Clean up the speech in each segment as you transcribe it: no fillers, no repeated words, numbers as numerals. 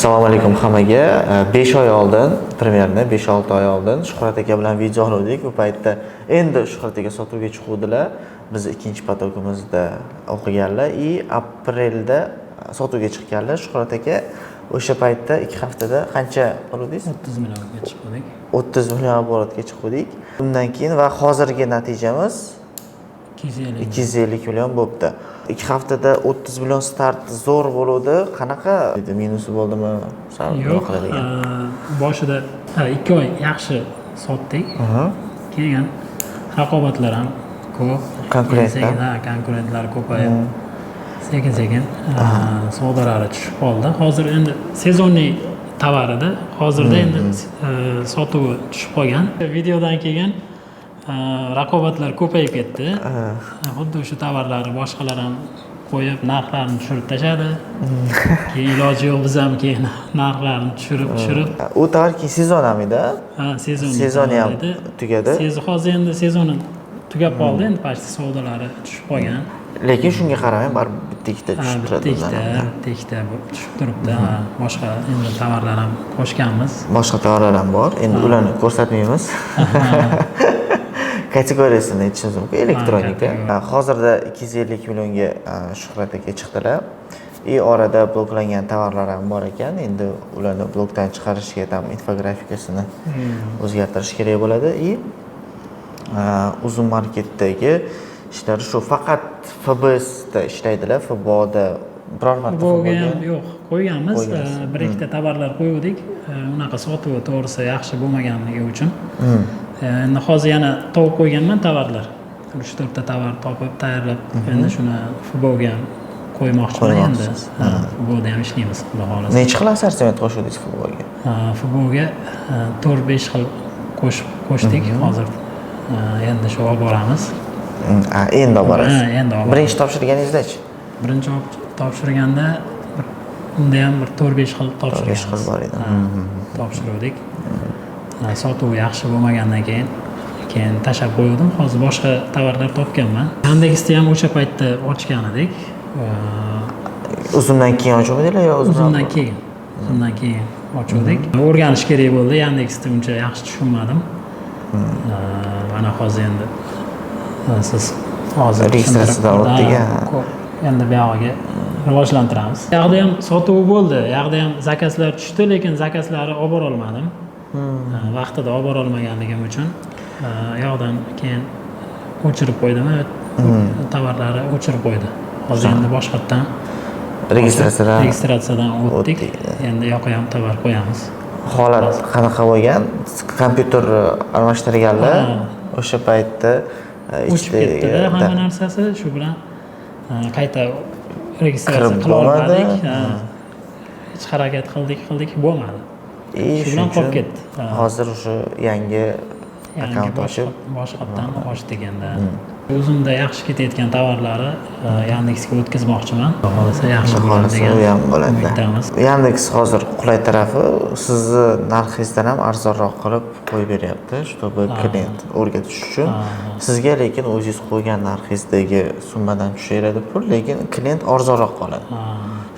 Assalomu alaykum hammaga. 5 oy oldin, premyerni 5-6 oy oldin Shuhrat aka bilan video oldik. U paytda endi Shuhrat aka sotuvga chiquvdilar. Biz ikkinchi potokimizda o'qiganlar aprelda sotuvga chiqqanlar. Shuhrat aka o'sha paytda 2 haftada qancha oluvdingiz? 30 millionga chiqdik. 30 million oborotga chiqdik. Undan keyin va hozirgi natijamiz 250 million bo'libdi. 2 haftada 30 million start zo'r bo'ldi. Qanaqa minusi bo'ldimi? Yo'q, boshida 2 oy yaxshi sotdik. Keyin raqobatlar ham ko'p, konkurentlar ko'payib, sekin-sekin savdolari tushib qoldi. Hozir endi sezonniy tovar edi. Hozirda endi sotuvi tushib qolgan. Videodan keyin raqobatlar ko'payib ketdi. Xuddi o'sha tovarlarni boshqalar ham qo'yib, narxlarni tushirib tashadi. Keyin iloji yo'q, biz ham keyin narxlarni tushirib. U tovar keyin sezon hamida? Ha, sezoni ham tugadi. Hozir endi sezoni tugab qoldi, endi pastki savdolari tushib qolgan. Lekin shunga qaramay baribir bitta-ikkita tushib turadi. Bitta-ikkita tushib turibdi. Boshqa endi tovarlar ham qo'shganmiz. Boshqa tovarlar ham bor. Endi ularni ko'rsatmaymiz. Kategoriyasini aytishimiz mumkin, elektronika. Hozirda 250 millionga Shuhrat aka chiqdilar. Orada bloklangan tovarlar ham bor ekan. Endi ularni blokdan chiqarishga ham infografikasini o'zgartirish kerak bo'ladi. Uzun marketdagi ishlar shu faqat FBS da ishlaydilar. FBOda biror marta FBOga ham yo'q, qo'yganmiz. Bir ikkita tovarlar qo'ydik. Unaqa sotuvi to'g'risi yaxshi bo'lmaganligi uchun. Endi hozir yana topib qo'yganman tovarlar. 3-4 ta tovar topib tayyorlab, endi shuni FBOga ham qo'ymoqchiman endi. FBOda ham ishlaymiz, xudo xolasa. Necha xil assortiment qo'shuvdingiz FBOga? FBOga 4-5 xil qo'shdik hozir. Endi shu olib boramiz. Endi olib borasiz. Endi olib. Birinchi topshirganingizda-chi? Birinchi topshirganda unda ham bir 4-5 xil topshirdik. 4-5 xil bor edi. Topshirdik. Sotuvi yaxshi bo'lmagandan keyin tashlab qo'ydim. Hozir boshqa tovarlar topganman. Yandeksda ham o'sha paytda ochgan edik. Uzundan keyin ochuvdinglar yo uzundan keyin ochuvdik. O'rganish kerak bo'ldi. Yandeksda uncha yaxshi tushunmadim. Mana hozir endi siz hozir registratsiyadan o'tdik. Endi bu yog'iga rivojlantiramiz. Bu yoqda ham sotuvi bo'ldi. Bu yoqda ham zakazlar tushdi, lekin zakazlarni olib bora olmadim. Vaqtida olib bora olmaganligim uchun yoqdan keyin o'chirib qo'ydim. Tovarlari o'chirib qo'ydi. Hozir endi boshqatdan registratsiyadan o'tdik. Endi yoqqa ham tovar qo'yamiz. Holat qanaqa bo'lgan? Kompyuter almashtirganlar o'sha paytda o'chib ketdi hamma narsasi, shu bilan qayta registratsiya qila olmadik. Hech harakat qildik, bo'lmadi. Shu bilan qolib ketdi. Hozir o'sha yangi akkaunt ochib boshqatdan ochdik endi. O'zimda yaxshi ketayotgan tovarlari Yandexga o'tkazmoqchiman. Xohlasa yaxshi bo'ladi degan. U ham bo'ladi. Yandex hozir qulay tarafi sizni narxingizdan ham arzonroq qilib qo'yib beryapti, чтобы klient o'rgatish uchun. Sizga lekin o'zingiz qo'ygan narxingizdagi summadan tushaveradi pul, lekin klient arzonroq qoladi.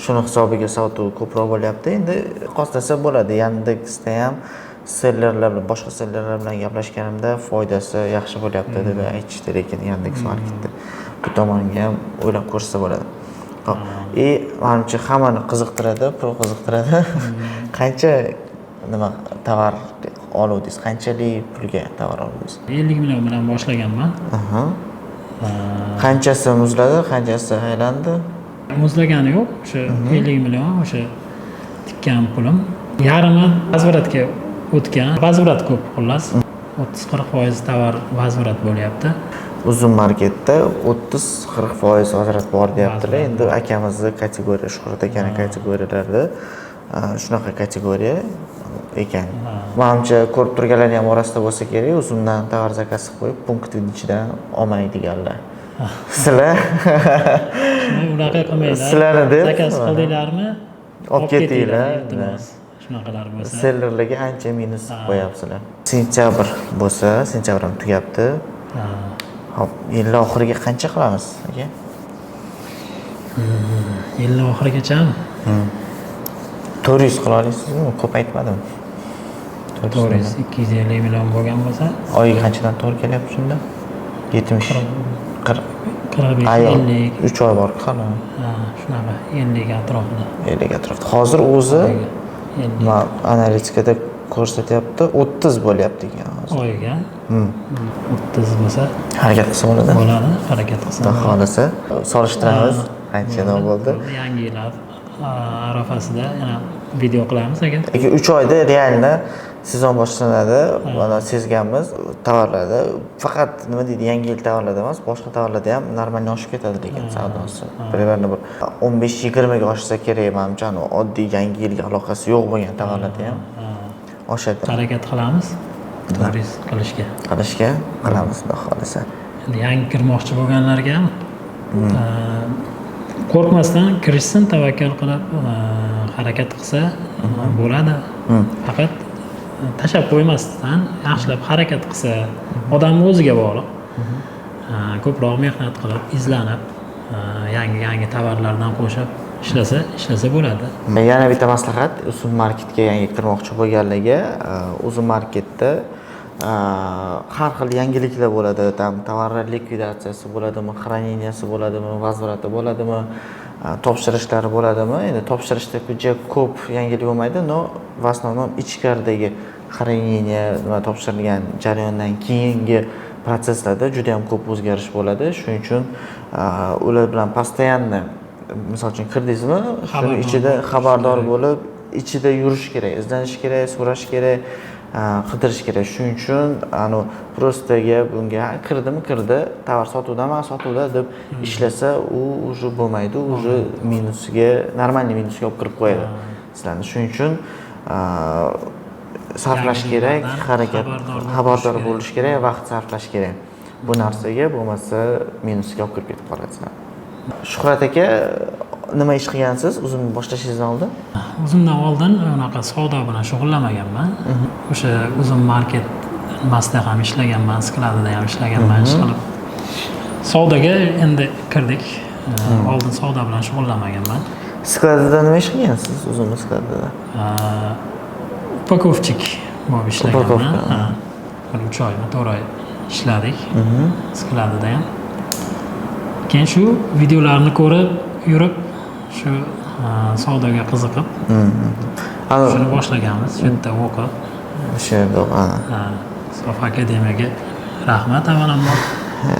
Shuni hisobiga sotuv ko'proq bo'lyapti. Endi qoslasa bo'ladi. Yandexda ham sellerlar, boshqa sellerlar bilan gaplashganimda foydasi yaxshi bo'lyapti deb aytishdi, lekin Yandex marketda bu tomonga ham o'ylab ko'rsa bo'ladi. Xo'p, menimcha hammani qiziqtiradi, pul qiziqtiradi. Qancha tovar oluvdingiz? Qanchalik pulga tovar oluvdingiz? 50 million bilan boshlaganman. Qanchasi muzladi, qanchasi aylandi? Muzlagani yo'q, o'sha 50 million o'sha tikkan pulim. Yarimi bazviratga o'tgan. Bazvirat ko'p, xullas. 30-40% tovar bazvirat bo'lyapti. Uzun marketda 30-40% bazvirat bor deyaptilar. Endi akamizni kategoriya, Shuhrat akaning kategoriyalarida shunaqa kategoriya ekan. Menimcha ko'rib turganlarning ham orasida bo'lsa kerak, uzundan tovar zakaz qo'yib, punktning ichidan olmaydiganlar. Sizlar unaqa qilmaylar. Sizlarni deb zakaz qildinglarmi? Olib ketinglar. Shunaqalar bo'lsa. Sellerlarga ancha minus qo'yapsizlar. Sentyabr bo'lsa, sentyabr ham tugabdi. Hop, yil oxiriga qancha qilamiz aka? Yil oxirigacha 400 qila olasizmi? Ko'p aytmadim. 400 250 million bo'lgan bo'lsa, Oyiga qanchadan to'g'ri kelyapti shunda? 70 40 45 ayol 50 3 oy bor hali. shunaqa 50 atrofida. 50 atrofida. Hozir o'zi 50 ma analitikada ko'rsatyapti 30 bo'lyapti ekan hozir. oyiga 30 bo'lsa Harakat qilsa bo'ladi. bo'ladi, harakat qilsa Xudo xolasa solishtiramiz. Qanchadan bo'ldi? Yangi yil arafasida yana video qilamiz agar. 3 oyda realni sezon boshlanadi. Mana sezganmiz tovarlarda faqat nima deydi, yangi yil tovarlarda emas, boshqa tovarlarda ham normalni oshib ketadi lekin savdosi. Примерно bir 15-20 ga oshsa kerak, menimcha, oddiy yangi yilga aloqasi yo'q bo'lgan tovarlarda ham oshadi. Harakat qilamiz. Turist qilishga qilamiz, xudo xolasa. Endi yangi kirmoqchi bo'lganlarga ham qo'rqmasdan kirishsin, tavakkal qilib harakat qilsa bo'ladi. Faqat tashab qo'ymasdan yaxshilab harakat qilsa, odamning o'ziga bog'liq. Ko'proq mehnat qilib, izlanib, yangi tovarlardan qo'shib ishlasa bo'ladi. Yana bitta maslahat, Uzum marketga yangi kirmoqchi bo'lganlarga, Uzum marketda har xil yangiliklar bo'ladi. Tovarlar likvidatsiyasi bo'ladimi, xraneniyasi bo'ladimi, vazvrati bo'ladimi, topshirishlari bo'ladimi? Endi topshirishda juda ko'p yangilik bo'lmaydi, но в основном ichkaridagi xraneniya va topshirilgan jarayondan keyingi proseslarda juda ham ko'p o'zgarish bo'ladi. Shuning uchun ular bilan постоянно, misol uchun kirdingizmi, shuni ichida xabardor bo'lib, ichida yurish kerak, izlanish kerak, so'rash kerak, qidirish kerak. Shuning uchun prostaga bunga kirdimi, tovar sotuvda deb ishlasa, u уже bo'lmaydi, уже minusga, normalniy minusga olib kirib qo'yadi sizlarni. Shuning uchun sarflash kerak, harakat, xabardor bo'lish kerak, vaqt sarflash kerak. Bu narsaga bo'lmasa minusga olib kirib ketib qolasiz. Shuhrat aka, nima ish qilgansiz Uzumni boshlashingizdan oldin? Uzumdan oldin unaqa savdo bilan shug'ullanmaganman. O'sha Uzum market nimasida ham ishlaganman, skladida ham ishlaganman, ish qilib. Savdoga endi kirdik. Oldin savdo bilan shug'ullanmaganman. Skladida nima ish qilgansiz Uzumni skladida? Upakovchik bo'lib ishlaganman. 3 oy, 4 oy ishladik. Skladida ham. Keyin shu videolarni ko'rib, yurib, shu savdoga qiziqib, shuni boshlaganmiz. Shu yerda o'qib. O'sha yerda Sof akademiyaga rahmat avvalambor.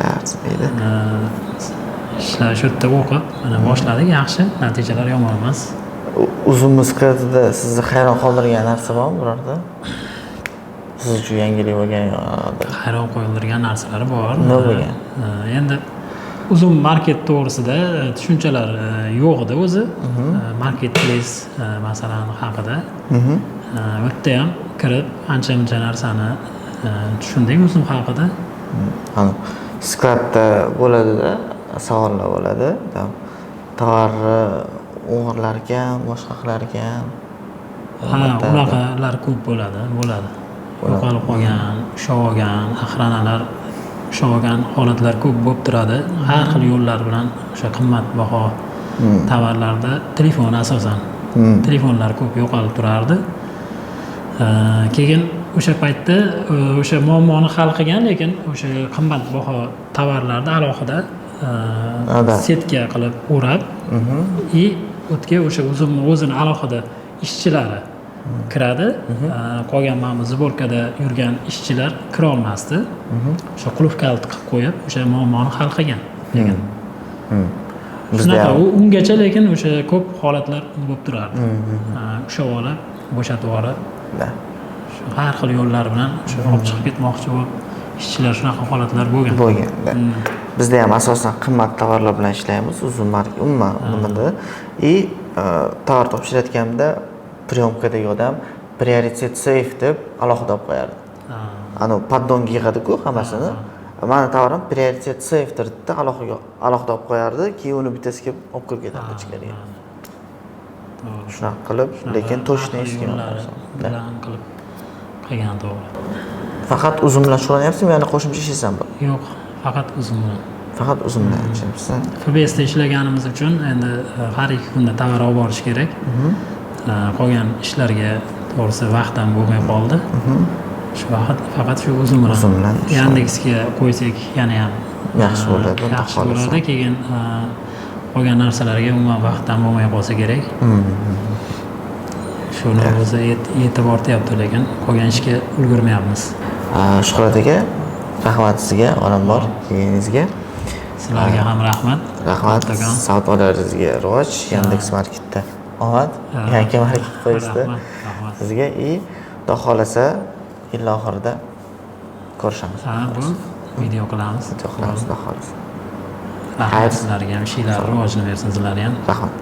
Arziydi. Ishlar shu yerda o'qib, mana boshladik, yaxshi, natijalar yomon emas. Uzum skladida sizni hayron qoldirgan narsa bormi birorta? Siz uchun yangilik bo'lgan yoki hayron qoldirgan narsalar bor. Nima bo'lgan? Endi Uzum market to'g'risida tushunchalar yo'q edi o'zi. Marketplace masalan haqida. Bu yerda ham kirib ancha-muncha narsani tushundik Uzum haqida. Skladda bo'ladi-da, savollar bo'ladi. Tovarni o'g'irlarkan, boshqa qilarkan. Unaqalar ko'p bo'ladi. Yo'qolib qolgan, ushlab olgan, axranalar ushlab olgan holatlar ko'p bo'lib turadi. Har xil yo'llar bilan o'sha qimmatbaho tovarlarda telefon asosan. Telefonlar ko'p yo'qolib turardi. Keyin o'sha paytda o'sha muammoni hal qilgan, lekin o'sha qimmatbaho tovarlarda alohida setka qilib o'rab, o'tga o'sha Uzumni o'zini alohida ishchilari kiradi. Qolgan mana zborkada yurgan ishchilar kira olmasdi. O'sha qulf kalit qilib qo'yib, o'sha muammoni hal qilgan. Lekin bizda ungacha lekin o'sha ko'p holatlar bo'lib turardi. Ushlab olib, bo'shatib olib, har xil yo'llar bilan o'sha olib chiqib ketmoqchi bo'lib, ishchilar shunaqa holatlar bo'lgan. Bizda ham asosan qimmat tovarlar bilan ishlaymiz. Uzum market umuman nimada tovar topshirayotganda priyomkadagi odam prioritet safe deb alohida olib qo'yardi. Paddonga yig'adi-ku hammasini. Mani tovarim prioritet safe deb alohida olib qo'yardi, keyin uni bittasiga olib kirib ketardi ichkariga. Shunaqa qilib, lekin точно eshitganman. Bilan qilib qilgan to'g'ri. Faqat Uzum bilan shug'ullanyapsizmi, ya'ni qo'shimcha ishlaysanmi? Yo'q, faqat Uzum bilan. Faqat Uzum bilan ishlayapsiz. FBSda ishlaganimiz uchun endi har 2 kunda tovar olib borish kerak. qolgan ishlarga to'g'risi vaqt ham bo'lmay qoldi. Shu vaqt faqat shu o'zim bilan Yandexga qo'ysak yana ham yaxshi bo'ladi. Yaxshi bo'ladi. Keyin qolgan narsalarga umuman vaqt ham bo'lmay qolsa kerak. Shuni o'zi e'tibor qilyapti, lekin qolgan ishga ulgurmayapmiz. Shuhrat aka, rahmat sizga, avvalambor kelganingizga. Sizlarga ham rahmat. Rahmat. Savdolaringizga rivoj, Yandex Marketda omad, yangi market qo'yishdi. Sizga Xudo xolasa yil oxirida ko'rishamiz. Bu video qilamiz. Xudo xolasa. Rahmat sizlarga ham ishlar rivojini bersin sizlarga ham. Rahmat.